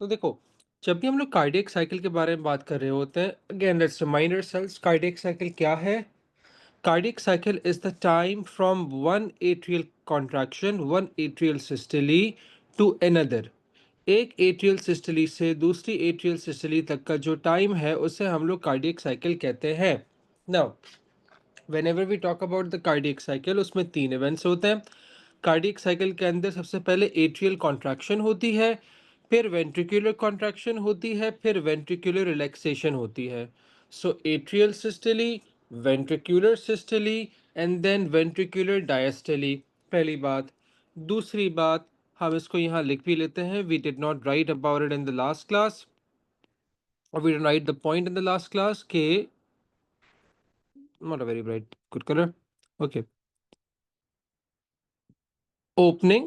तो देखो, जब भी हम लोग कार्डियक साइकिल के बारे में बात कर रहे होते हैं, again let's remind ourselves cardiac cycle क्या है? Cardiac cycle is the time from one atrial contraction, one atrial systole to another. एक एट्रियल सिस्टली से दूसरी एट्रियल सिस्टली तक का जो टाइम है उसे हम लोग कार्डियक साइकिल कहते हैं। Now whenever we talk about the cardiac cycle, उसमें तीन इवेंट्स होते हैं। कार्डियक साइकिल के अंदर सबसे पहले एट्रियल कॉन्ट्रैक्शन होती है, फिर वेंट्रिकुलर कॉन्ट्रैक्शन होती है, फिर वेंट्रिकुलर रिलैक्सेशन होती है। So atrial systole, ventricular systole and then ventricular diastole, पहली बात। दूसरी बात, हम इसको यहाँ लिख भी लेते हैं, we did not write about it in the last class, और we did write the point in the last class के not a very bright good colour, okay, opening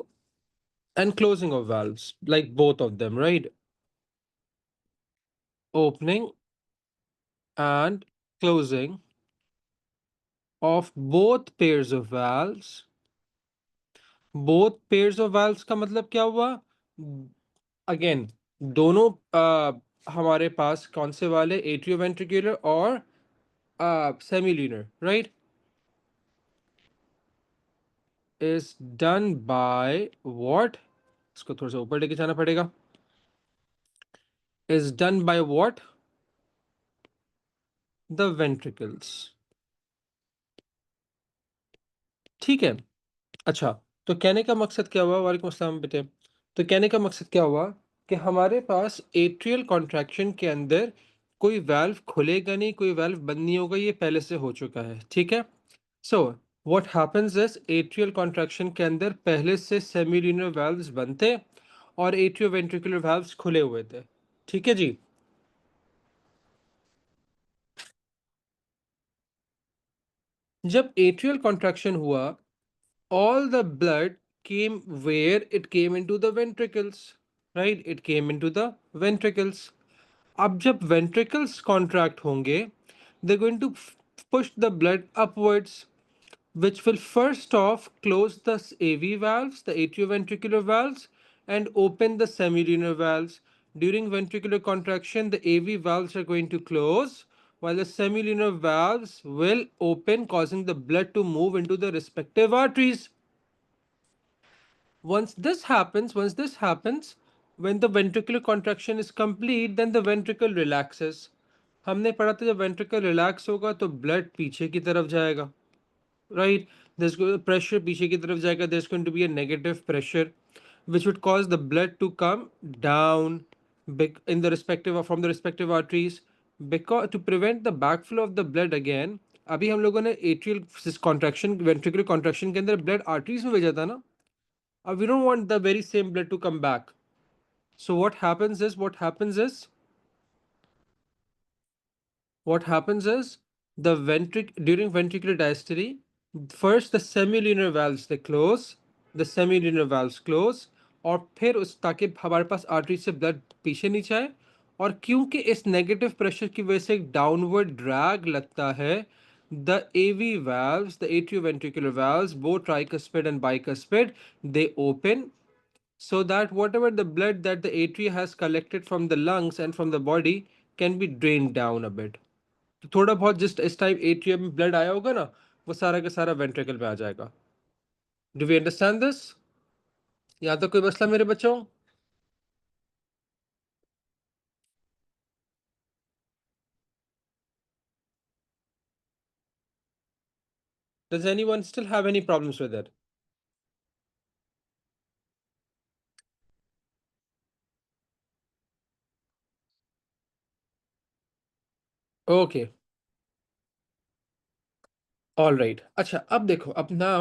and closing of valves, like both of them, right? Opening and closing of both pairs of valves. Both pairs of valves का मतलब क्या हुआ? Again दोनों हमारे पास कौन से वाले, एट्रियोवेंट्रिकुलर और semilunar, right, is done by what? इसको थोड़ा सा ऊपर लेके जाना पड़ेगा। Is done by what? The ventricles. ठीक है। अच्छा, तो कहने का मकसद क्या हुआ? वालेकुम अस्सलाम बेटे। तो कहने का मकसद क्या हुआ कि हमारे पास एट्रियल कॉन्ट्रैक्शन के अंदर कोई वाल्व खुलेगा नहीं, कोई वाल्व बंद नहीं होगा, ये पहले से हो चुका है, ठीक है। So what happens is, atrial contraction के अंदर पहले से सेमिल्यूनर वाल्व्स बंद थे और एट्रियोवेंट्रिकुलर वाल्व्स खुले हुए थे, ठीक है जी। जब एट्रियल कॉन्ट्रैक्शन हुआ, all the blood came where it came into the ventricles, right? It came into the ventricles. अब जब ventricles contract होंगे, they're going to push the blood upwards, which will first off close the AV valves, the atrioventricular valves, and open the semilunar valves. During ventricular contraction, the AV valves are going to close, while the semilunar valves will open, causing the blood to move into the respective arteries. Once this happens, when the ventricular contraction is complete, then the ventricle relaxes. हमने पढ़ा था जब ventricle relax होगा तो blood पीछे की तरफ जाएगा, right? There's pressure पीछे की तरफ जाएगा. There's going to be a negative pressure, which would cause the blood to come down in the respective from the respective arteries. Because to prevent the backflow of the blood again, अभी हम लोगों ने atrial contraction, ventricular contraction के अंदर blood arteries में भेजा था ना. We don't want the very same blood to come back. So what happens is the during ventricular diastole, first the semilunar valves they close, the semilunar valves close, और फिर उस ताकि हमारे पास आर्टरी से ब्लड पीछे नहीं जाए, और क्योंकि इस नेगेटिव प्रेशर की वजह से एक डाउनवर्ड ड्रैग लगता है, the AV valves, the atrioventricular valves, both tricuspid and bicuspid, they open so that whatever the blood that the atria has collected from the lungs and from the body can be drained down a bit. तो थोड़ा बहुत जिस इस time atrium में blood आया होगा ना, वो सारा का सारा वेंट्रिकल में आ जाएगा. Do we understand this? यहाँ तो कोई मसला मेरे बच्चों? Does anyone still have any problems with it? Okay, all right. अच्छा, अब देखो, अब ना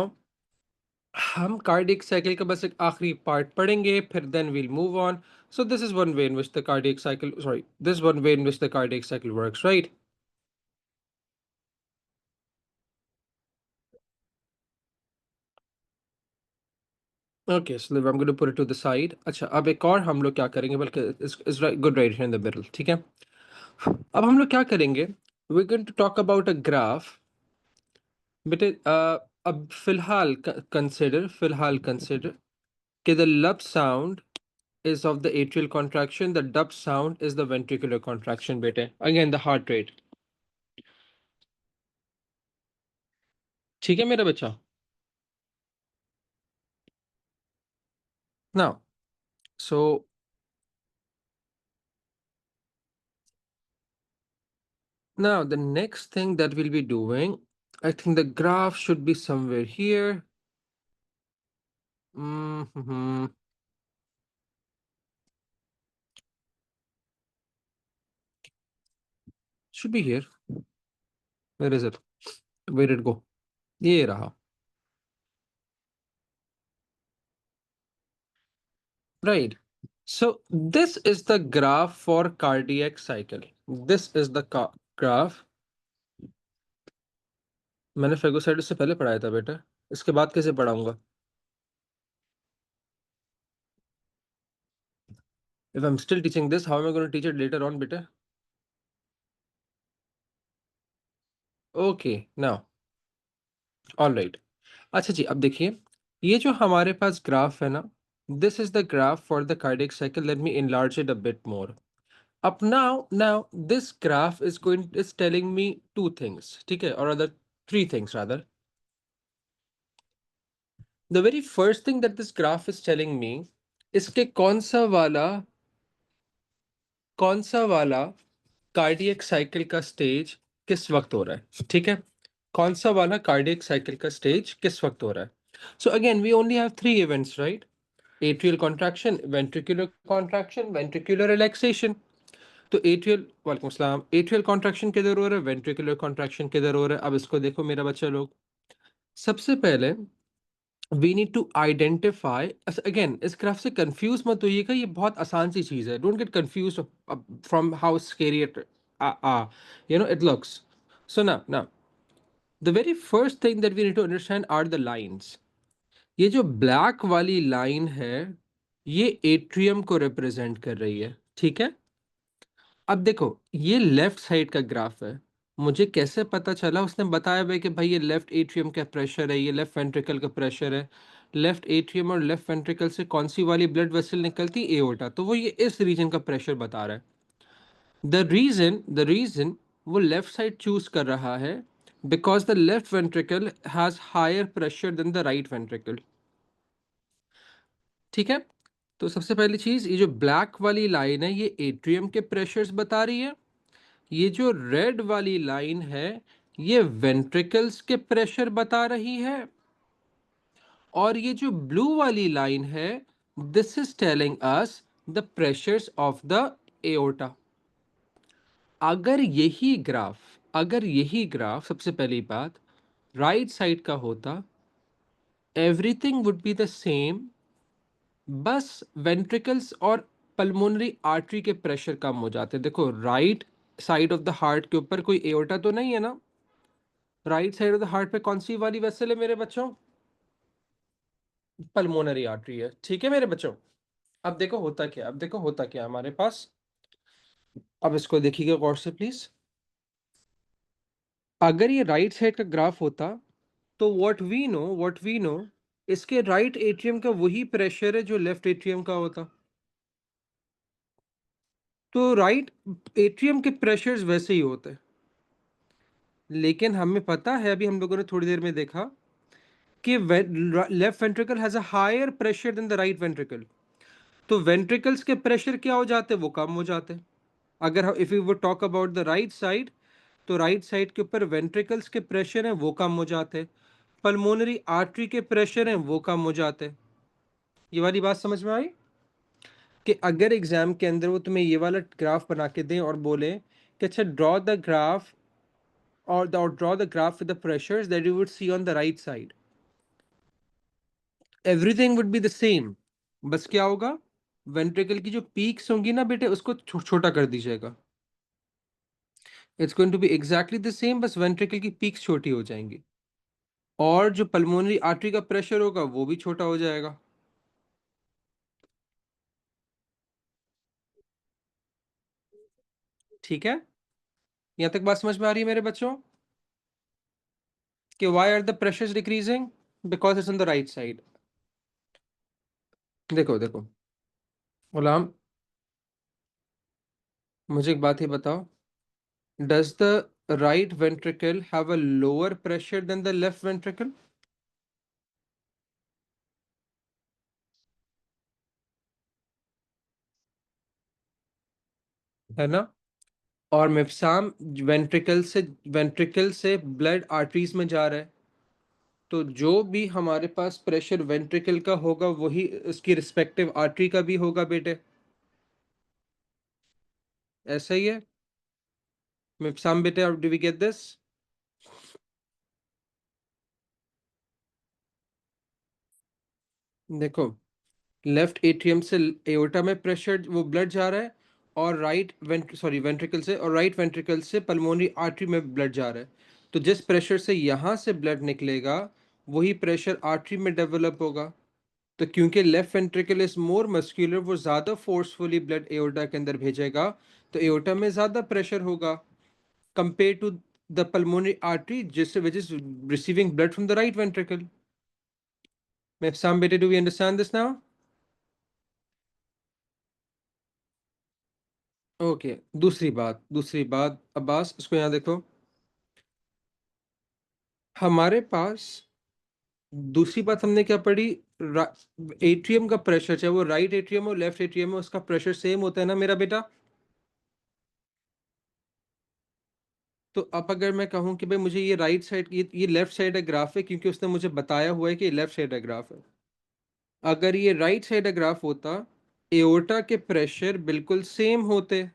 हम कार्डियक साइकिल का बस एक आखिरी पार्ट पढ़ेंगे, फिर then we'll move on. So this is one way in which the cardiac cycle, sorry, this one way in which the cardiac cycle works, right? Okay, so I am going to put it to the side. अच्छा, अब एक और हम लोग क्या करेंगे, बल्कि is good right here in the middle, ठीक है. अब हम लोग क्या करेंगे, we are going to talk about a graph. बेटे अब फिलहाल कंसिडर कि द लब sound is of the atrial contraction, the dub sound is the ventricular contraction, bete. Again, the heart rate. ठीक है मेरा बच्चा? Now, so now the next thing that we'll be doing, I think the graph should be somewhere here. Mm-hmm. Should be here. Where is it? Where did it go? ये रहा. Right. So this is the graph for cardiac cycle. This is the graph. मैंने फेगोसाइटिस से पहले पढ़ाया था बेटा. इसके बाद कैसे पढ़ाऊंगा? If I'm still teaching this, how am I going to teach it later on, beta? Okay, now, all right. अच्छा जी, अब देखिए, ये जो हमारे पास ग्राफ है ना, this is the graph for the cardiac cycle. Let me enlarge it a bit more. Up now this graph is telling me two things, ठीक है, or rather three things rather. The very first thing that this graph is telling me इसके कौन सा वाला cardiac cycle का stage किस वक्त हो रहा है, ठीक है? कौन सा वाला कार्डियक साइकिल का स्टेज किस वक्त हो रहा है? So again we only have three events, right? Atrial contraction, ventricular relaxation. तो एट्रियल, वालेकुम सलाम, एट्रियल कॉन्ट्रैक्शन किधर हो रहा है, वेंट्रिकुलर कॉन्ट्रैक्शन किधर हो रहा है? अब इसको देखो मेरा बच्चा लोग, सबसे पहले we need to identify. Again इस ग्राफ से कंफ्यूज मत होइएगा, ये बहुत आसान सी चीज है. Don't get confuse from how scary it it looks. So now the very first thing that we need to understand are the lines. ये जो ब्लैक वाली लाइन है, ये एट्रियम को रिप्रेजेंट कर रही है, ठीक है? अब देखो, ये लेफ्ट साइड का ग्राफ है. मुझे कैसे पता चला? उसने बताया भाई कि भाई ये लेफ्ट एट्रियम का प्रेशर है, ये लेफ्ट वेंट्रिकल का प्रेशर है. लेफ्ट एट्रियम और लेफ्ट वेंट्रिकल से कौन सी वाली ब्लड वेसल निकलती? एओर्टा. तो वो ये इस रीजन का प्रेशर बता रहा है. द रीजन वो लेफ्ट साइड चूज कर रहा है because the left ventricle has higher pressure than the right ventricle, ठीक है? तो सबसे पहली चीज, ये जो ब्लैक वाली लाइन है ये एट्रियम के प्रेशर्स बता रही है. ये जो रेड वाली लाइन है ये वेंट्रिकल्स के प्रेशर बता रही है. और ये जो ब्लू वाली लाइन है, this is telling us the pressures of the aorta. अगर यही ग्राफ सबसे पहली बात राइट साइड का होता, everything would be the same, बस वेंट्रिकल्स और पल्मोनरी आर्टरी के प्रेशर कम हो जाते. देखो, right side of the heart के ऊपर कोई एओर्टा तो नहीं है ना. Right side of the heart पे कौन सी वाली वेसल है मेरे बच्चों? पल्मोनरी आर्टरी है, ठीक है मेरे बच्चों? अब देखो होता क्या हमारे पास. अब इसको देखिएगा गौर से प्लीज. अगर ये राइट साइड का ग्राफ होता, तो व्हाट वी नो इसके राइट एट्रियम का वही प्रेशर है जो लेफ्ट एट्रियम का होता. तो राइट एट्रियम के प्रेशर्स वैसे ही होते हैं. लेकिन हमें पता है, अभी हम लोगों ने थोड़ी देर में देखा कि left ventricle has a higher pressure than the right ventricle. तो वेंट्रिकल्स के प्रेशर क्या हो जाते हैं? वो कम हो जाते हैं. अगर इफ यू वो talk about the right side, तो राइट साइड के ऊपर वेंट्रिकल्स के प्रेशर हैं वो कम हो जाते हैं, पल्मोनरी आर्टरी के प्रेशर हैं वो कम हो जाते हैं. ये वाली बात समझ में आई? कि अगर एग्जाम के अंदर वो तुम्हें ये वाला ग्राफ बना के दें और बोले कि अच्छा ड्रॉ द ग्राफ और draw the graph with the pressures that you would see on the right side, everything would be the same. बस क्या होगा, वेंट्रिकल की जो पीक्स होंगी ना बेटे, उसको छोटा कर दीजिएगा. It's going to be exactly the same, बस वेंट्रिकल की पीक्स छोटी हो जाएंगी. और जो पल्मोनरी आर्टरी का प्रेशर होगा वो भी छोटा हो जाएगा. ठीक है? यहां तक बात समझ में आ रही है मेरे बच्चों? कि why are the pressures decreasing? Because it's on the right side. देखो देखो, गुलाम, मुझे एक बात ही बताओ, does the right ventricle have a lower pressure than the left ventricle? है ना? और मिप्साम वेंट्रिकल से ब्लड आर्टरीज में जा रहा है, तो जो भी हमारे पास प्रेशर वेंट्रिकल का होगा वही उसकी रिस्पेक्टिव आर्टरी का भी होगा बेटे। ऐसा ही है मिप्साम बेटे, डू वी गेट दिस? देखो, लेफ्ट एट्रियम से एओर्टा में प्रेशर वो ब्लड जा रहा है, और वेंट्रिकल से, और राइट वेंट्रिकल से पल्मोनरी आर्टरी में ब्लड जा रहा है। तो जिस प्रेशर से यहाँ से ब्लड निकलेगा वही प्रेशर आर्टरी में डेवलप होगा। तो क्योंकि left ventricle is more muscular, वो ज़्यादा फोर्सफुली ब्लड एओर्टा के अंदर भेजेगा, तो एओर्टा में ज़्यादा प्रेशर होगा compare to the pulmonary artery जिस which is receiving blood from the right ventricle. मैं सम बेटे, do we understand this now? Okay, दूसरी बात अब्बास, इसको यहाँ देखो। हमारे पास दूसरी बात हमने क्या पढ़ी? एट्रियम का प्रेशर, चाहे वो राइट एट्रियम और लेफ्ट एट्रियम हो, उसका प्रेशर सेम होता है ना मेरा बेटा? तो अब अगर मैं कहूं कि भाई मुझे ये राइट साइड, ये लेफ्ट साइड ग्राफ है, क्योंकि उसने मुझे बताया हुआ है कि ये लेफ्ट साइड ग्राफ है। अगर ये राइट साइड ग्राफ होता, एओर्टा के प्रेशर बिल्कुल सेम होते,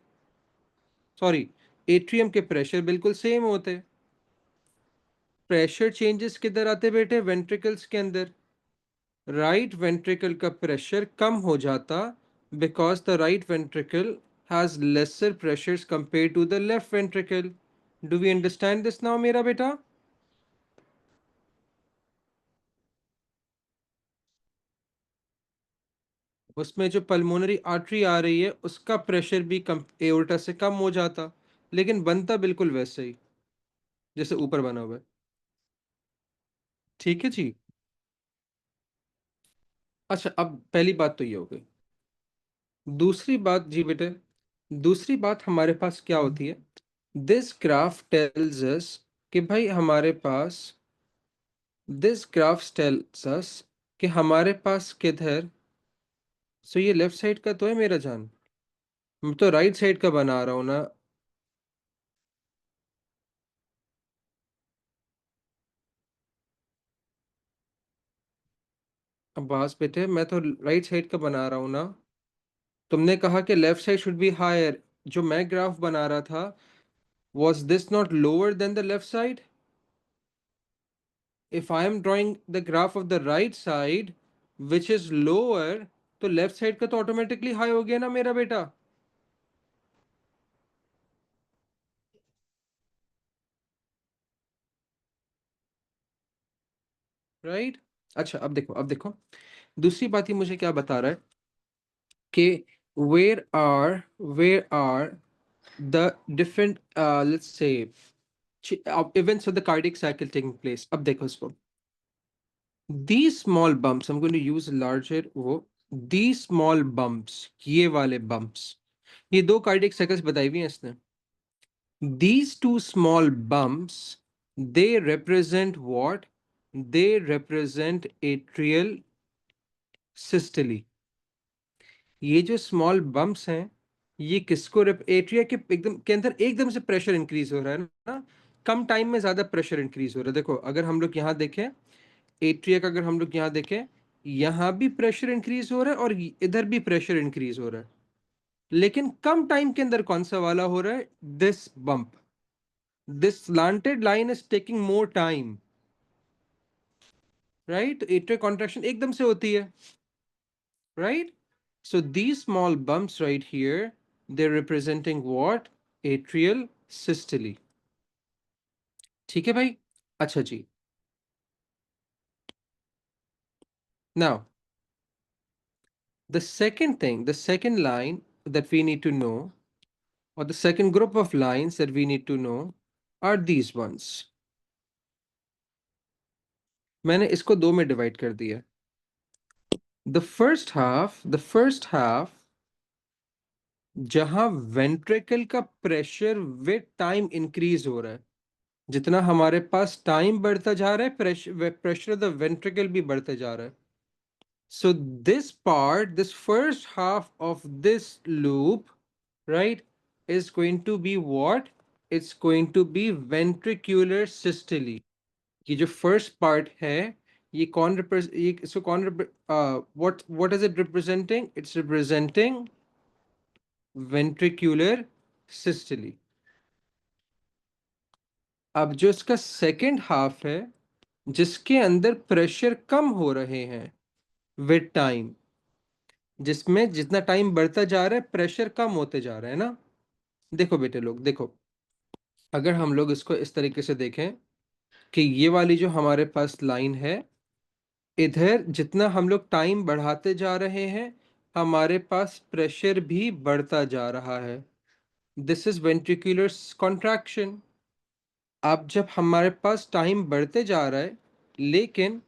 सॉरी, एट्रियम के प्रेशर बिल्कुल सेम होते। प्रेशर चेंजेस किधर आते बेटे? वेंट्रिकल्स के अंदर। राइट वेंट्रिकल का प्रेशर कम हो जाता, because the right ventricle has lesser pressures compare to the left ventricle. Do we understand this now मेरा बेटा? उसमें जो पल्मोनरी आर्टरी आ रही है उसका प्रेशर भी कम, एओर्टा से कम हो जाता, लेकिन बनता बिल्कुल वैसे ही जैसे ऊपर बना हुआ है। ठीक है जी। अच्छा, अब पहली बात तो ये हो गई। दूसरी बात जी बेटे, दूसरी बात हमारे पास क्या होती है? दिस ग्राफ टेल्स अस कि भाई हमारे पास, दिस ग्राफ टेल्स अस कि हमारे पास किधर, सो ये लेफ्ट साइड का तो है मेरा जान, मैं तो राइट साइड का बना रहा हूं ना। अब्बास बेटे, मैं तो राइट साइड का बना रहा हूं ना। तुमने कहा कि left side should be higher, जो मैं ग्राफ बना रहा था, was this not lower than the left side? If I am drawing the graph of the right side which is lower, तो लेफ्ट साइड का तो ऑटोमेटिकली हाई हो गया ना मेरा बेटा, राइट? अच्छा, अब देखो, दूसरी बात ये मुझे क्या बता रहा है कि where are the different let's say events of the cardiac cycle taking place? अब देखो इसको, these small bumps, I'm going to use larger वो, these small bumps, ये वाले bumps, ये दो कार्डियक साइकिल्स बताई हुई हैं इसने। These two small bumps, they represent what? They represent atrial systole. ये जो स्मॉल बम्प्स हैं, ये किसको एट्रिया के एकदम के अंदर एकदम से प्रेशर इंक्रीज हो रहा है ना, कम टाइम में ज्यादा प्रेशर इंक्रीज हो रहा है। देखो, अगर हम लोग यहाँ देखें एट्रिया का, अगर हम लोग यहाँ देखें, यहाँ भी प्रेशर इंक्रीज हो रहा है और इधर भी प्रेशर इंक्रीज हो रहा है, लेकिन कम टाइम के अंदर कौन सा वाला हो रहा है? This bump, this slanted line is taking more time, right? Atrial contraction एकदम से होती है, right? So these small bumps right here, they're representing what? Atrial systole. ठीक है भाई? अच्छा जी। Now, the second line that we need to know, or the second group of lines that we need to know, are these ones. मैंने इसको दो में divide कर दिया। The first half जहां वेंट्रिकल का प्रेशर विद टाइम इंक्रीज हो रहा है। जितना हमारे पास टाइम बढ़ता जा रहा है, प्रेशर ऑफ द वेंट्रिकल भी बढ़ते जा रहा है। So this part, this first half of this loop, right, is going to be what? It's going to be ventricular systole. ये जो first part है, ये कौन represent, ये इसको कौन what is it representing? It's representing ventricular systole. अब जो इसका second half है, जिसके अंदर प्रेशर कम हो रहे हैं with time, जिसमें जितना टाइम बढ़ता जा रहा है प्रेशर कम होते जा रहा है ना। देखो बेटे लोग, देखो, अगर हम लोग इसको इस तरीके से देखें कि ये वाली जो हमारे पास लाइन है, इधर जितना हम लोग टाइम बढ़ाते जा रहे हैं, हमारे पास प्रेशर भी बढ़ता जा रहा है। This is ventricular contraction. अब जब हमारे पास टाइम बढ़ते जा रहा है लेकिन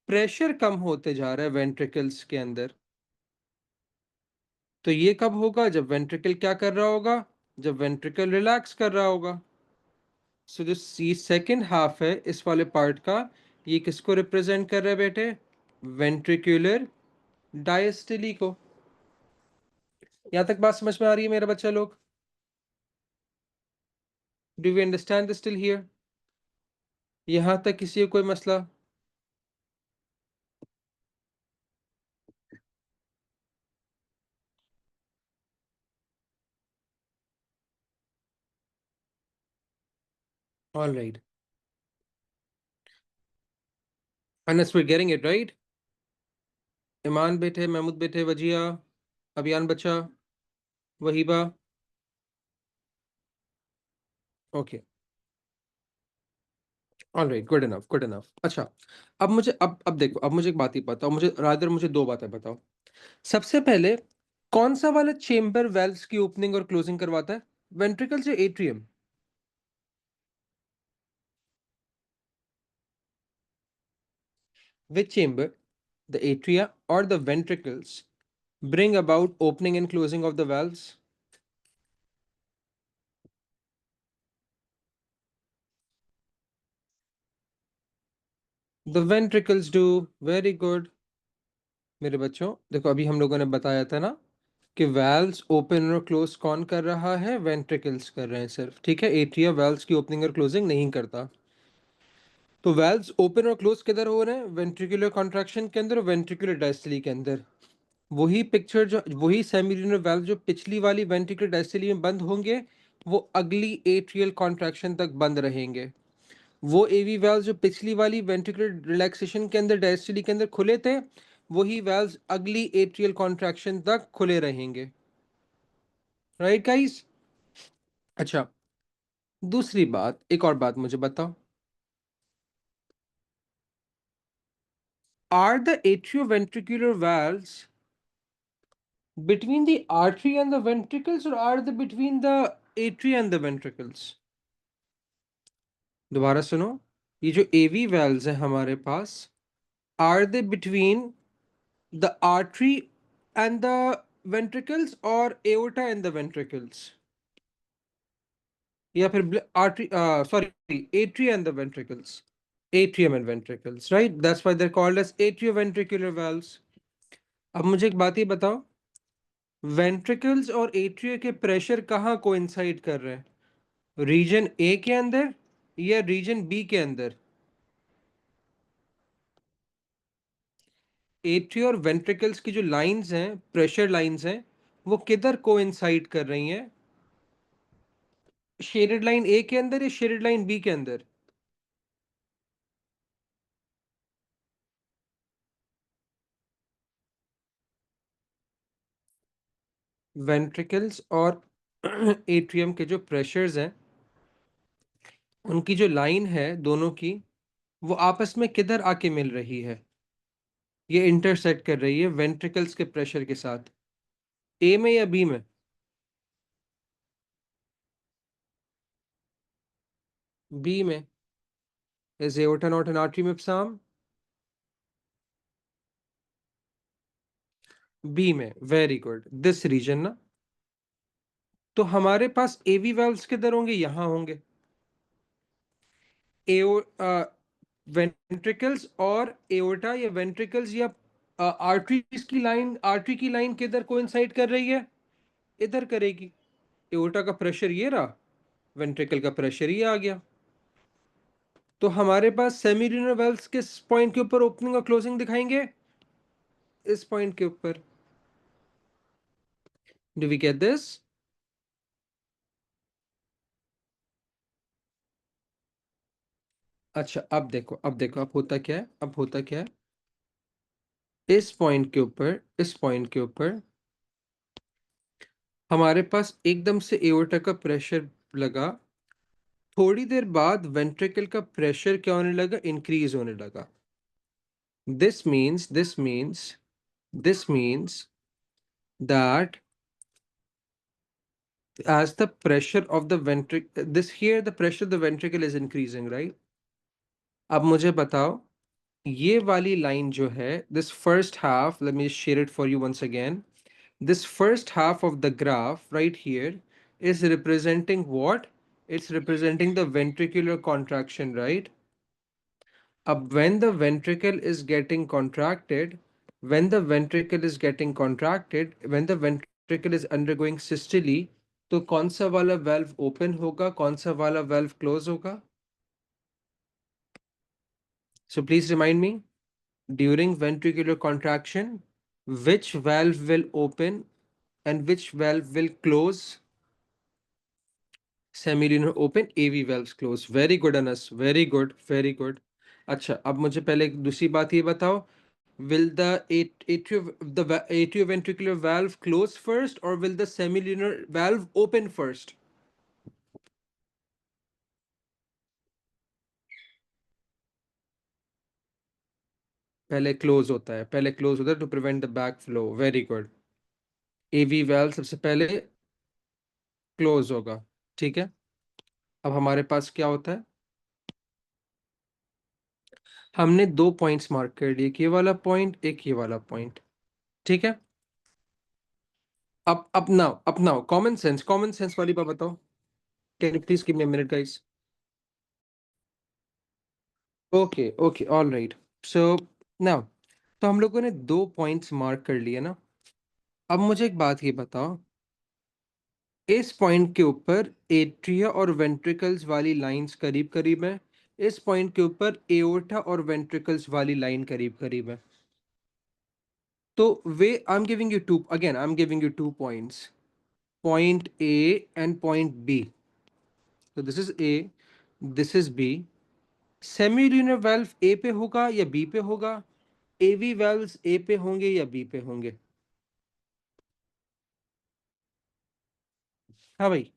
प्रेशर कम होते जा रहा है वेंट्रिकल्स के अंदर, तो ये कब होगा? जब वेंट्रिकल क्या कर रहा होगा? जब वेंट्रिकल रिलैक्स कर रहा होगा। सो जो सी सेकेंड हाफ है इस वाले पार्ट का, ये किसको रिप्रेजेंट कर रहा है बेटे? वेंट्रिकुलर डायस्टली को। यहां तक बात समझ में आ रही है मेरे बच्चा लोग? Do we understand this till here? यहां तक किसी को कोई मसला? All right, Anas we getting it right? Iman बेटे, महमूद बेटे, वजिया, अभियान बच्चा, Wahiba, okay, all right, good enough, good enough. अच्छा, अब मुझे अब देखो, अब मुझे एक बात ही बताओ, मुझे रादर मुझे दो बातें बताओ। सबसे पहले, कौन सा वाला चेंबर वेल्व्स की ओपनिंग और क्लोजिंग करवाता है? वेंट्रिकल्स या atrium? Which chamber, the atria or the ventricles, bring about opening and closing of the valves? The ventricles do. Very good. मेरे बच्चों देखो, अभी हम लोगों ने बताया था ना कि वाल्व्स ओपन और क्लोज कौन कर रहा है? वेंट्रिकल्स कर रहे हैं सिर्फ, ठीक है। एट्रिया वाल्व्स की ओपनिंग और क्लोजिंग नहीं करता। तो वाल्व्स ओपन और क्लोज किधर हो रहे हैं? वेंट्रिकुलर कॉन्ट्रैक्शन के अंदर, वेंट्रिकुलर डायस्टली के अंदर। वही पिक्चर जो, वही सेमिल्यूनर वाल्व जो पिछली वाली वेंट्रिकुलर डायस्टली में बंद होंगे, वो अगली एट्रियल कॉन्ट्रैक्शन तक बंद रहेंगे। वो एवी वाल्व जो पिछली वाली वेंट्रिकुलर रिलैक्सेशन के अंदर डायस्टली के अंदर खुले थे, वही वाल्व अगली एट्रियल कॉन्ट्रैक्शन तक खुले रहेंगे। Right guys? अच्छा, दूसरी बात, एक और बात मुझे बताओ, are the atrioventricular valves between the artery and the ventricles, or are they between the atria and the ventricles? दोबारा सुनो, ये जो एवी वेल्व्स हैं हमारे पास, are they between the artery and the ventricles और aorta and the ventricles, या फिर artery, sorry, atria and the ventricles? Atrium and ventricles, right? That's why they're called as atrioventricular valves. अब मुझे एक बात ही बताओ, वेंट्रिकल्स और एट्रिया के प्रेशर कहाँ कोइंसाइड कर रहे हैं? रीजन ए के अंदर या रीजन बी के अंदर? एट्रिया और वेंट्रिकल्स की जो लाइंस हैं, प्रेशर लाइंस हैं, वो किधर कोइंसाइड कर रही हैं? शेडेड लाइन ए के अंदर या शेडेड लाइन बी के अंदर? वेंट्रिकल्स और एट्रियम के जो प्रेशर्स हैं, उनकी जो लाइन है दोनों की, वो आपस में किधर आके मिल रही है? ये इंटरसेक्ट कर रही है वेंट्रिकल्स के प्रेशर के साथ। ए में या बी में? बी में। Is aorta not an artery मिप्साम? बी में, वेरी गुड, दिस रीजन ना। तो हमारे पास एवी वेल्व्स किधर होंगे? यहां होंगे। एओ वेंट्रिकल्स और एओर्टा या वेंट्रिकल्स या आर्टरीज की लाइन, आर्टरी की लाइन किधर कोइंसाइड कर रही है? इधर करेगी। एओर्टा का प्रेशर ये रहा, वेंट्रिकल का प्रेशर ये आ गया। तो हमारे पास सेमील्यूनर वेल्व्स किस पॉइंट के ऊपर ओपनिंग और क्लोजिंग दिखाएंगे? इस पॉइंट के ऊपर। Do we get this? अच्छा, अब देखो, अब देखो, अब होता क्या है, अब होता क्या है। इस पॉइंट के ऊपर, इस पॉइंट के ऊपर हमारे पास एकदम से एओर्टा का प्रेशर लगा। थोड़ी देर बाद वेंट्रिकल का प्रेशर क्या होने लगा? इंक्रीज होने लगा। This means that as the pressure of the ventricle, this here the pressure of the ventricle is increasing, right? अब मुझे बताओ, ये वाली लाइन जो है, this first half, let me share it for you once again. This first half of the graph right here is representing what? It's representing the ventricular contraction, right? When the ventricle is getting contracted, when the ventricle is getting contracted, when the ventricle is undergoing systole, तो कौन सा वाला valve open होगा, कौन सा वाला valve close होगा? So please remind me, during ventricular contraction, which valve will open and which valve will close? Semilunar open, AV valves close. Very good, Anas. Very good, very good. अच्छा, अब मुझे पहले एक दूसरी बात ये बताओ, will the atrioventricular valve close first or will the semilunar valve open first? पहले क्लोज होता है, पहले क्लोज होता है to prevent the back flow. Very good. AV valve सबसे पहले क्लोज होगा। ठीक है। अब हमारे पास क्या होता है? हमने दो पॉइंट्स मार्क कर लिए, एक ये वाला पॉइंट, एक ये वाला पॉइंट। ठीक है। अब अपनाओ कॉमन सेंस वाली बात बताओ। Can you please give me a minute guys? Okay okay, all right. So now, तो हम लोगों ने दो पॉइंट्स मार्क कर लिए ना। अब मुझे एक बात ये बताओ, इस पॉइंट के ऊपर एट्रिया और वेंट्रिकल्स वाली लाइंस करीब करीब है। इस पॉइंट के ऊपर एओर्टा और वेंट्रिकल्स वाली लाइन करीब करीब है। तो वे, I am giving you two, again I am giving you two points, point A and point B. तो this is A, this is B. Semilunar valve A पे होगा या बी पे होगा? एवी वाल्व्स ए पे होंगे या बी पे होंगे? हाँ भाई,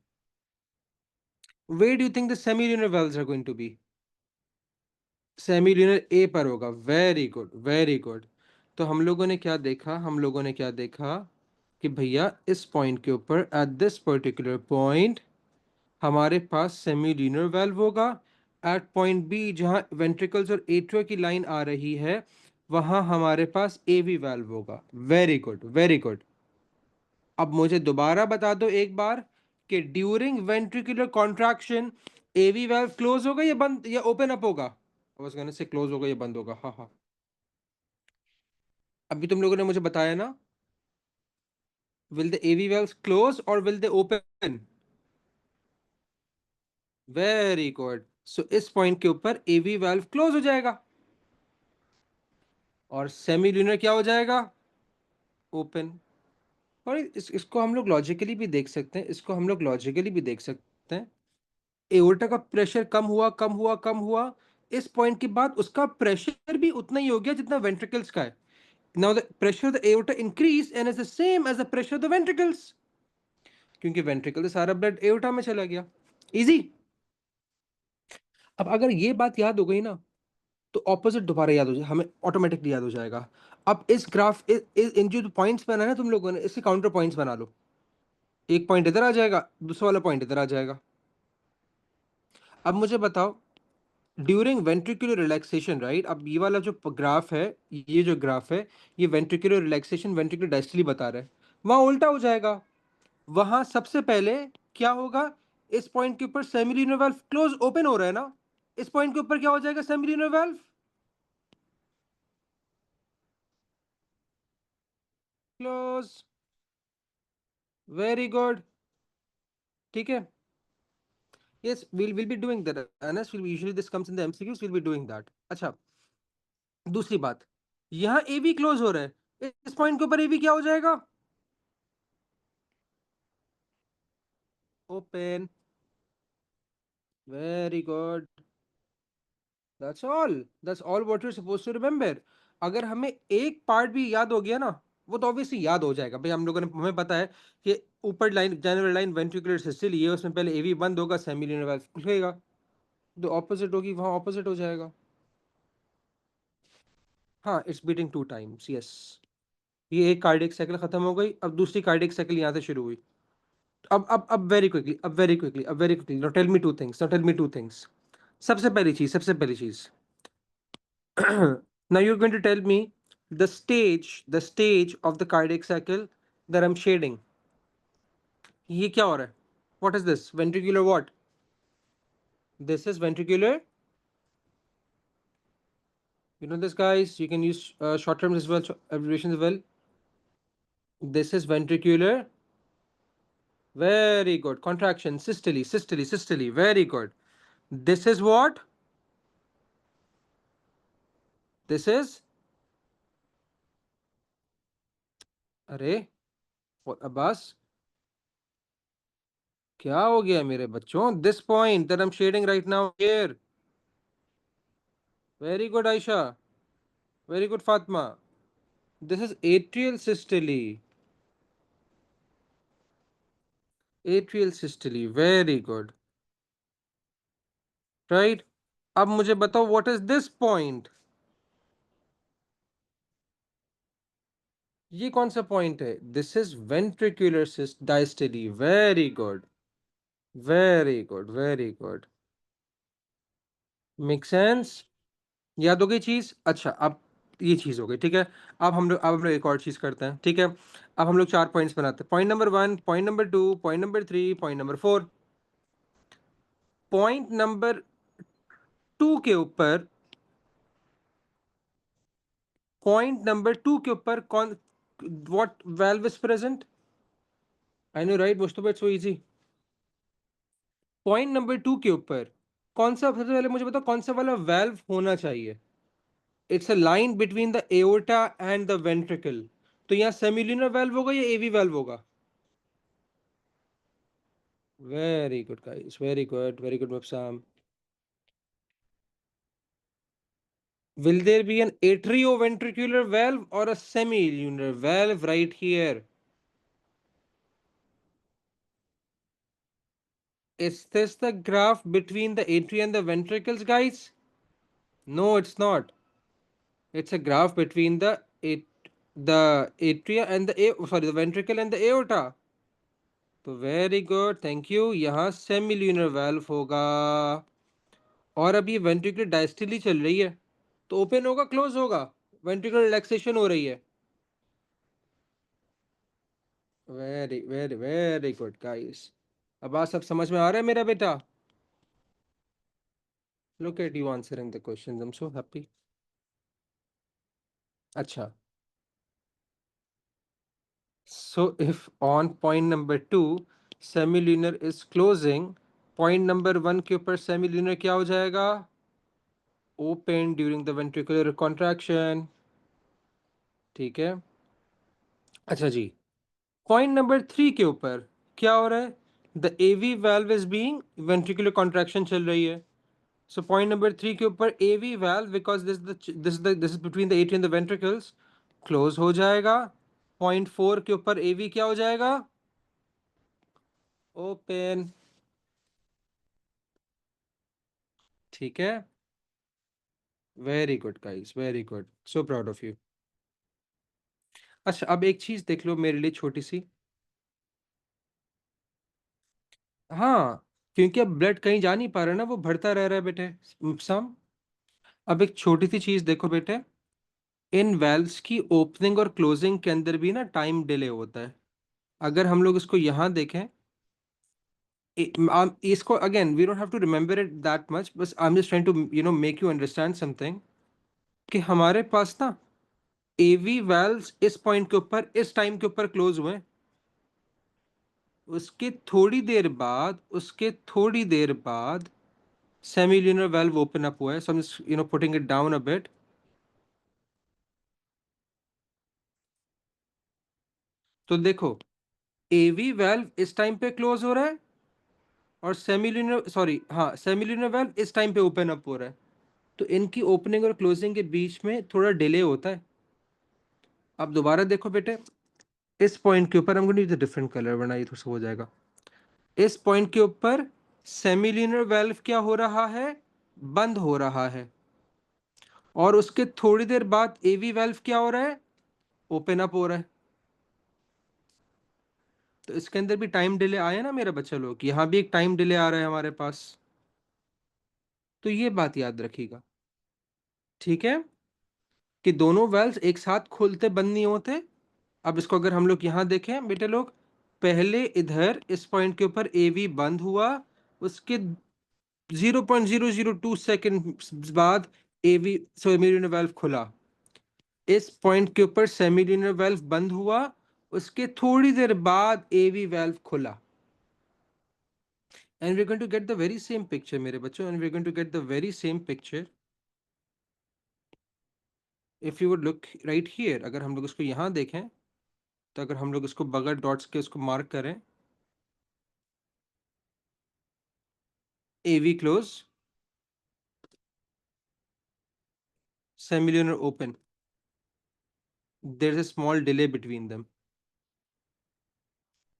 where do you think the semilunar valves are going to be? सेमील्यूनर ए पर होगा। Very good, very good. तो हम लोगों ने क्या देखा, हम लोगों ने क्या देखा कि भैया इस पॉइंट के ऊपर, एट दिस पर्टिकुलर पॉइंट, हमारे पास सेमील्यूनर वाल्व होगा। एट पॉइंट बी, जहां वेंट्रिकल्स और एट्रिया की लाइन आ रही है, वहां हमारे पास एवी वाल्व होगा। Very good, very good. अब मुझे दोबारा बता दो एक बार कि ड्यूरिंग वेंट्रिकुलर कॉन्ट्रैक्शन एवी वाल्व क्लोज होगा या बंद या ओपन अप होगा? I was gonna say close होगा या बंद होगा। हाँ हाँ, अभी तुम लोगों ने मुझे बताया ना, will the AV valves close और will they open? Very good. So इस पॉइंट के ऊपर एवी वाल्व क्लोज हो जाएगा और सेमी ल्यूनर क्या हो जाएगा? ओपन। और इसको हम लोग लॉजिकली भी देख सकते हैं, इसको हम लोग लॉजिकली भी देख सकते हैं। एओर्टा का प्रेशर कम हुआ, कम हुआ, कम हुआ। इस पॉइंट के बाद उसका प्रेशर भी उतना ही हो गया जितना वेंट्रिकल्स का है। Now the pressure of the aorta increase and is the same as the pressure of the ventricles, क्योंकि वेंट्रिकल से सारा ब्लड एओर्टा में चला गया। इजी। अब अगर ये बात याद हो गई ना, तो ऑपोजिट दोबारा याद हो जाए, हमें ऑटोमेटिकली याद हो जाएगा। अब इस ग्राफ, इन जो पॉइंट्स बनाए ना तुम लोगों ने, इसके काउंटर पॉइंट्स बना लो। एक पॉइंट इधर आ जाएगा, दूसरा वाला पॉइंट इधर आ जाएगा। अब मुझे बताओ, ड्यूरिंग वेंट्रिकुलर रिलैक्सेशन, राइट? अब ये वाला जो ग्राफ है, ये जो ग्राफ है, ये वेंट्रिकुलर रिलैक्सेशन, वेंट्रिकुलर डायस्टली बता रहा है। वहां उल्टा हो जाएगा। वहां सबसे पहले क्या होगा, इस पॉइंट के ऊपर सेमिलिनियर वाल्व क्लोज ओपन हो रहा है ना, इस पॉइंट के ऊपर क्या हो जाएगा, सेमिलिनियर वाल्व क्लोज। Very good. ठीक है, yes we'll be doing that, Anas, usually this comes in the MCQs, we'll be doing that। अच्छा, दूसरी बात, यहां एवी क्लोज हो रहा है, इस पॉइंट के ऊपर एवी क्या हो जाएगा, open. Very good. That's all what you suppose to remember. अगर हमें एक पार्ट भी याद हो गया ना, वो तो ऑब्वियसली याद हो जाएगा भाई, हम लोगों ने, हमें पता है कि ऊपर लाइन, जनरल लाइन वेंट्रिकुलर सिस्टल, ये उसमें पहले एवी बंद होगा, सेमिलिनियर वाल्व खुलेगा, तो ऑपोजिट होगी, वहां ऑपोजिट हो जाएगा। हाँ, इट्स बीटिंग 2 टाइम्स, यस। ये एक कार्डियक साइकिल खत्म हो गई, अब दूसरी कार्डियक साइकिल यहाँ से शुरू हुई। अब very quickly now tell me two things, सबसे पहली चीज now you're going to tell me the stage of the cardiac cycle that I'm shading। ये क्या हो रहा है, what is this, ventricular what, this is ventricular, you know this guys, you can use short terms as well, abbreviations as well, this is ventricular, very good, contraction, systole, very good, this is what, this is, अरे अब्बास, क्या हो गया मेरे बच्चों, this point that I am shading right now here, very good Ayesha, very good Fatima, this is atrial systole, atrial systole, very good, right. अब मुझे बताओ what is this point, ये कौन सा पॉइंट है, this is ventricular diastole, very good, very good, very good, make sense, याद हो गई चीज। अच्छा, अब ये चीज हो गई, ठीक है। अब हम लोग एक और चीज करते हैं, ठीक है। अब हम लोग 4 पॉइंट्स बनाते हैं, point number 1, point number 2, point number 3, point number 4। Point number 2 के ऊपर, पॉइंट नंबर 2 के ऊपर कौन, what valve is present, I know right, most of it so easy. Point number 2 के ऊपर कौन सा, सबसे पहले मुझे बताओ कौन सा वाला वाल्व होना चाहिए, it's a line between the aorta and the ventricle, तो यहाँ सेमिल्यूनर वाल्व होगा या एवी वाल्व होगा, very good guys, very good Mubsam, will there be an atrioventricular valve or a semilunar valve right here, is this the graph between the atria and the ventricles guys, no it's not, it's a graph between the atria and sorry, the ventricle and the aorta, तो very good, thank you, यहाँ semilunar valve होगा, और अभी ventricular diastole चल रही है, तो open होगा क्लोज होगा, वेंट्रिकुलर रिलैक्सेशन हो रही है, very very very good guys. अब बात सब समझ में आ रहा है मेरा बेटा, look at you answering the question, I am so happy. अच्छा, so if on point number 2 semilunar is closing, point number 1 के ऊपर सेमिल्यूनर क्या हो जाएगा, open during the ventricular contraction, ठीक है। अच्छा जी, पॉइंट नंबर 3 के ऊपर क्या हो रहा है, the AV valve is being, ventricular contraction चल रही है, so point number 3 के ऊपर AV valve, because this is between the atria and the ventricles, close हो जाएगा। point 4 के ऊपर AV क्या हो जाएगा, open, ठीक है। Very good guys, very good, so proud of you. अच्छा, अब एक चीज देख लो मेरे लिए छोटी सी, हाँ, क्योंकि अब ब्लड कहीं जा नहीं पा रहा ना, वो बढ़ता रह रहा है बेटे, सम। अब एक छोटी सी चीज देखो बेटे, इन वेल्व्स की ओपनिंग और क्लोजिंग के अंदर भी ना टाइम डिले होता है, अगर हम लोग इसको यहां देखें, इसको again we don't have to remember it that much, बस I am just trying to make you understand something, कि हमारे पास ना एवी वेल्व्स इस पॉइंट के ऊपर इस टाइम के ऊपर क्लोज हुए, उसके थोड़ी देर बाद सेमील्यूनर वेल्व ओपन अप हुआ है. So I am just putting it down a bit. तो देखो, एवी वेल्व इस टाइम पे क्लोज हो रहा है, और सेमील्यूनर वेल्व इस टाइम पे ओपन अप हो रहा है. तो इनकी ओपनिंग और क्लोजिंग के बीच में थोड़ा डिले होता है. अब दोबारा देखो बेटे, इस पॉइंट के ऊपर हम गोइंग टू डिफरेंट कलर, वरना ये थोड़ा सा हो जाएगा. इस पॉइंट के ऊपर सेमील्यूनर वेल्व क्या हो रहा है, बंद हो रहा है. और उसके थोड़ी देर बाद एवी वेल्व क्या हो रहा है, ओपन अप हो रहा है. तो इसके अंदर भी टाइम डिले आया ना मेरा बच्चा लोग, यहाँ भी एक टाइम डिले आ रहा है हमारे पास. तो ये बात याद रखिएगा, ठीक है, कि दोनों वेल्व्स एक साथ खोलते बंद नहीं होते. अब इसको अगर हम लोग यहाँ देखें बेटे लोग, पहले इधर इस पॉइंट के ऊपर एवी बंद हुआ, उसके 0.002 सेकेंड बाद एवी सेमील्यूनर वेल्व खुला. इस पॉइंट के ऊपर सेमील्यूनर वेल्व बंद हुआ, उसके थोड़ी देर बाद एवी वेल्व खुला. And we're going to get the very same picture मेरे बच्चों, and we're going to get the very same picture if you would look right here. अगर हम लोग इसको यहाँ देखें, तो अगर हम लोग इसको बगैर डॉट्स के उसको मार्क करें, AV close, semilunar open, there's a small delay between them,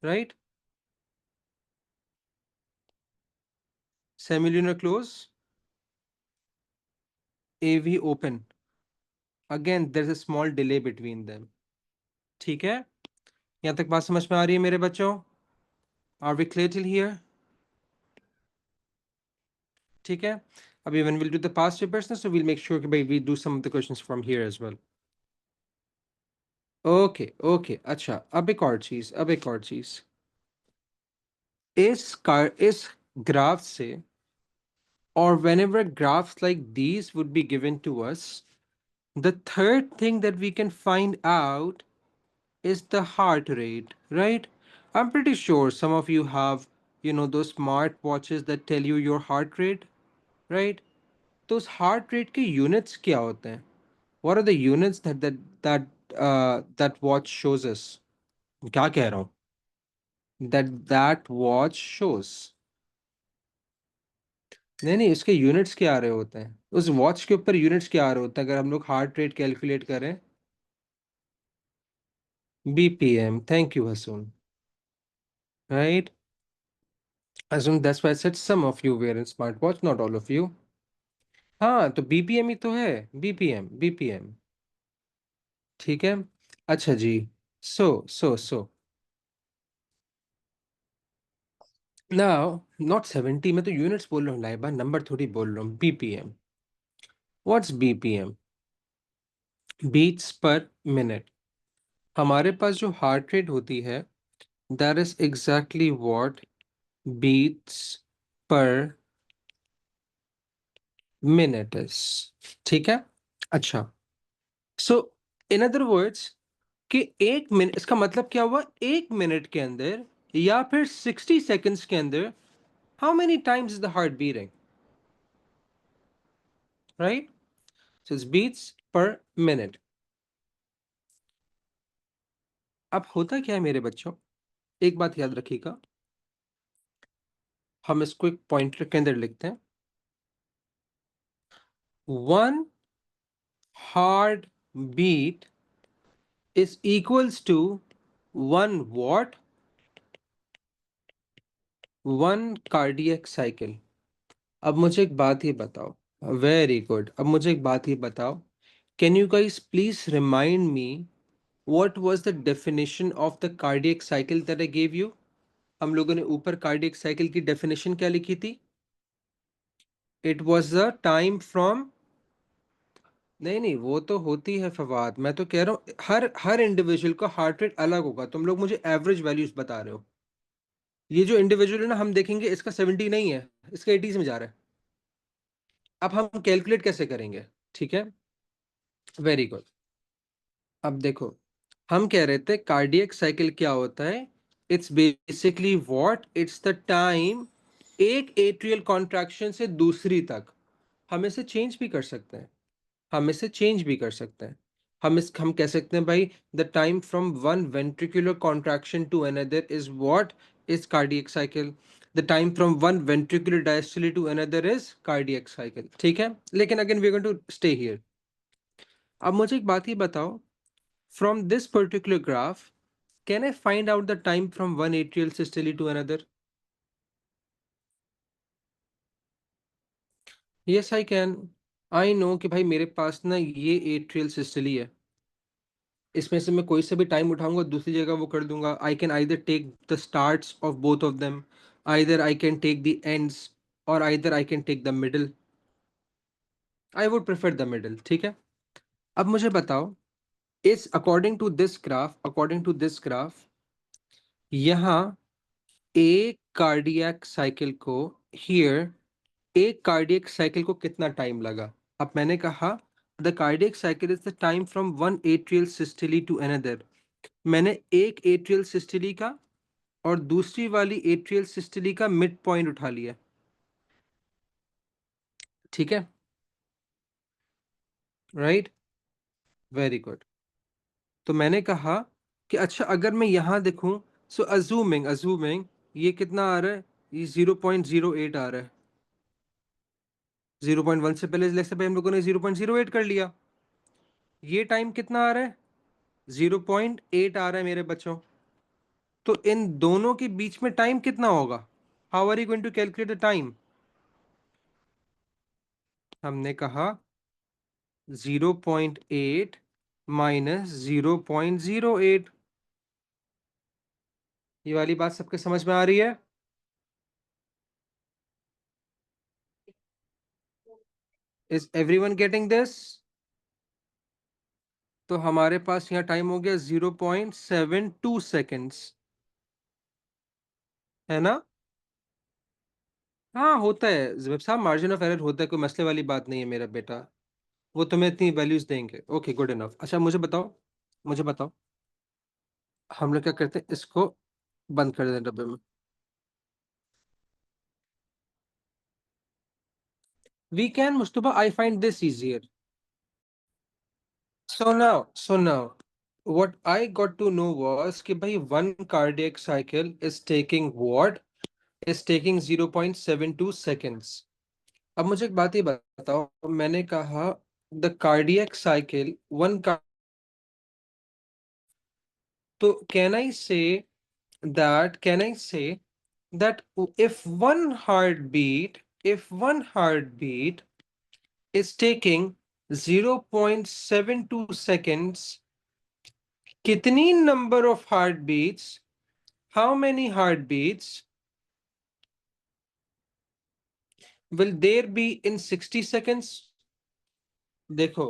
right? Semilunar close, AV open, again there's a small delay between them. ठीक है, यहाँ तक बात समझ में आ रही है मेरे बच्चों? Are we clear till here? ठीक है, अभी when we'll do the past papers ना, so we'll make sure कि भाई we do some of the questions from here as well. Okay okay, अच्छा, अब एक और चीज इस ग्राफ से, or whenever graphs like these would be given to us, the third thing that we can find out is the heart rate, right? I'm pretty sure some of you have, those smart watches that tell you your heart rate, right? Those heart rate के units क्या होते हैं? What are the units that watch shows us? क्या कह रहा हूँ? That watch shows. नहीं नहीं, इसके यूनिट्स क्या आ रहे होते हैं, उस वॉच के ऊपर यूनिट्स क्या आ रहे होते हैं अगर हम लोग हार्ट रेट कैलकुलेट करें? BPM. Thank you Hasoon. Right, Hasoon, that's why I said some of you wear in smart watch, not all of you. हाँ, तो बीपीएम ही तो है. बीपीएम. ठीक है, अच्छा जी. सो नाउ, नॉट 70, मैं तो यूनिट्स बोल रहा हूँ लाइबा, नंबर थोड़ी बोल रहा हूँ. BPM, what's BPM? Beats per minute. हमारे पास जो हार्ट रेट होती है, that is exactly what beats per minute is. ठीक है, अच्छा. सो इन अदर वर्ड्स, कि 1 मिनट, इसका मतलब क्या हुआ, 1 मिनट के अंदर या फिर 60 सेकेंड्स के अंदर how many times is the heart beating, right? So it's beats per minute. अब होता क्या है मेरे बच्चों, एक बात याद रखिएगा, हम इसको एक पॉइंटर के अंदर लिखते हैं. One heart beat is equals to 1 watt, 1 cardiac cycle. अब मुझे एक बात ही बताओ, वेरी गुड, अब मुझे एक बात ही बताओ, can you guys please remind me what was the definition of the cardiac cycle that I gave you? हम लोगों ने ऊपर कार्डियक साइकिल की डेफिनेशन क्या लिखी थी? It was the time from नहीं नहीं, वो तो होती है फवाद, मैं तो कह रहा हूँ हर हर इंडिविजुअल का हार्ट रेट अलग होगा, तुम लोग मुझे एवरेज वैल्यूज बता रहे हो। ये जो इंडिविजुअल है ना, हम देखेंगे इसका 70 नहीं है, इसका 80s में जा रहा है। अब हम कैलकुलेट कैसे करेंगे? ठीक है, वेरी गुड। अब देखो, हम कह रहे थे कार्डियक साइकिल क्या होता है। It's basically what, it's the time एक एट्रियल कॉन्ट्रैक्शन से दूसरी तक। हम इसे चेंज भी कर सकते हैं, हम इसे चेंज भी कर सकते हैं। हम कह सकते हैं भाई, the time from one ventricular contraction to another is what is cardiac cycle. The time from one ventricular diastole to another is cardiac cycle. ठीक है, लेकिन again we are going to stay here. अब मुझे एक बात ही बताओ, from this particular graph can I find out the time from one atrial systole to another? Yes I can. I know कि भाई मेरे पास ना ये एट्रियल सिस्टली है, इसमें से मैं कोई से भी टाइम उठाऊंगा दूसरी जगह वो कर दूंगा। I can either take the starts of both of them, either I can take the ends, और either I can take the middle. I would prefer the middle. ठीक है, अब मुझे बताओ, इस अकॉर्डिंग टू दिस ग्राफ, यहाँ एक cardiac cycle को, हियर, एक कार्डियक साइकिल को कितना टाइम लगा? अब मैंने कहा the cardiac cycle is the time from one atrial systole to another. मैंने एक एट्रियल सिस्टली का और दूसरी वाली एट्रियल सिस्टली का मिड पॉइंट उठा लिया। ठीक है, राइट, वेरी गुड। तो मैंने कहा कि अच्छा अगर मैं यहां देखूं, सो अजूमिंग अजूमिंग ये कितना आ रहा है, ये 0.08 आ रहा है। 0.1 से पहले, जैसे भाई हम लोगों ने 0.08 कर लिया, ये टाइम कितना आ रहा है? 0.8 आ रहा है मेरे बच्चों। तो इन दोनों के बीच में टाइम कितना होगा? How are you going to calculate the time? हमने कहा 0.8 माइनस 0.08। ये वाली बात सबके समझ में आ रही है? Is everyone getting this? तो हमारे पास यहाँ टाइम हो गया 0.72 सेकेंड्स, है ना? हाँ होता है ज़ुबैर साहब, मार्जिन ऑफ एरर होता है, कोई मसले वाली बात नहीं है मेरा बेटा। वो तुम्हें इतनी वैल्यूज देंगे, ओके गुड इनफ। अच्छा मुझे बताओ, मुझे बताओ, हम लोग क्या करते हैं, इसको बंद कर दें डब्बे में। We can Mustafa, I find this easier. So now, what I got to know was कि भाई one cardiac cycle is taking what? Is taking 0.72 seconds. अब मुझे एक बात ही बताओ, मैंने कहा the cardiac cycle तो can I say that if one heartbeat is taking 0.72 seconds, कितनी number of heartbeats, how many heartbeats will there be in 60 seconds? देखो,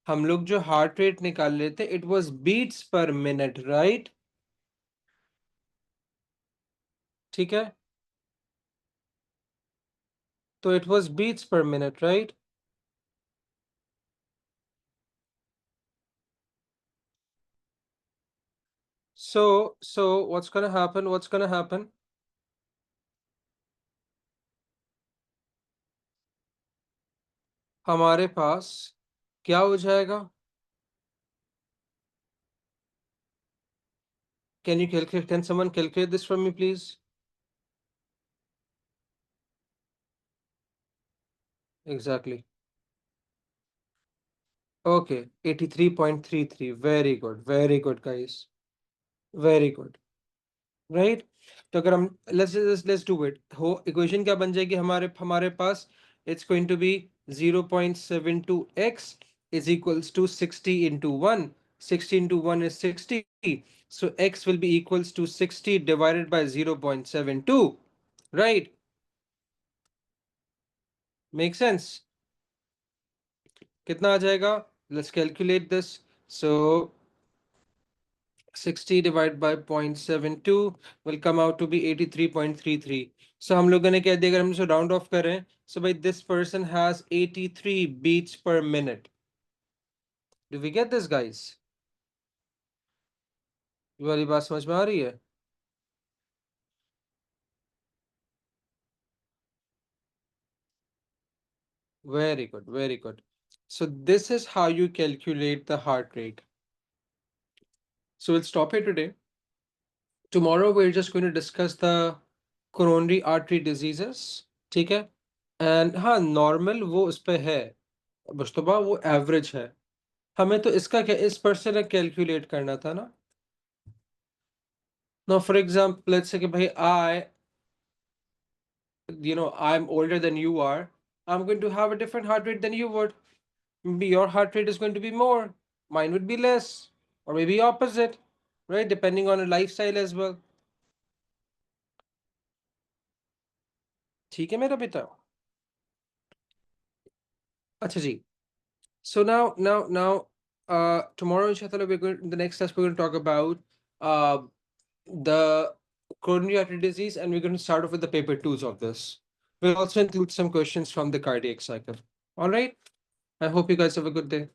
हम लोग जो हार्ट रेट निकाल रहे थे, it was beats per minute, right? ठीक है, तो it was beats per minute, right? So what's gonna happen? हमारे पास क्या हो जाएगा? Can someone calculate this for me please? Exactly. Okay, 83.33, very good guys, very good, right? तो अगर हम लेट्स डू इट, हो इक्वेशन क्या बन जाएगी हमारे हमारे पास? It's going to be 0.72x is equals to 60 into 1, 60 into 1 is 60, so x will be equals to 60 divided by 0.72, right? Make sense? कितना आ जाएगा? Let's calculate this. So 60 divided by 0.72 will come out to be 83.33. So हम लोगों ने क्या दिया, अगर हम इसे round off करें, so by this person has 83 beats per minute. Do we get this, guys? ये वाली बात समझ में आ रही है? Very good, very good. So this is how you calculate the heart rate. So we'll stop here today. Tomorrow we're just going to discuss the coronary artery diseases. ठीक है? And हाँ, normal वो उस पे है, मुश्तबा वो एवरेज है. हमें तो इसका क्या, इस पर से ना कैलकुलेट करना था ना. Now for example, let's say कि भाई I'm older than you are. I'm going to have a different heart rate than you would. Maybe your heart rate is going to be more, mine would be less, or maybe opposite, right? Depending on a lifestyle as well. ठीक है मेरा बेटा? अच्छा जी. So tomorrow, inshallah, the next class we're going to talk about uh, the coronary artery disease, and we're going to start off with the paper twos of this. We'll also include some questions from the cardiac cycle. All right. I hope you guys have a good day.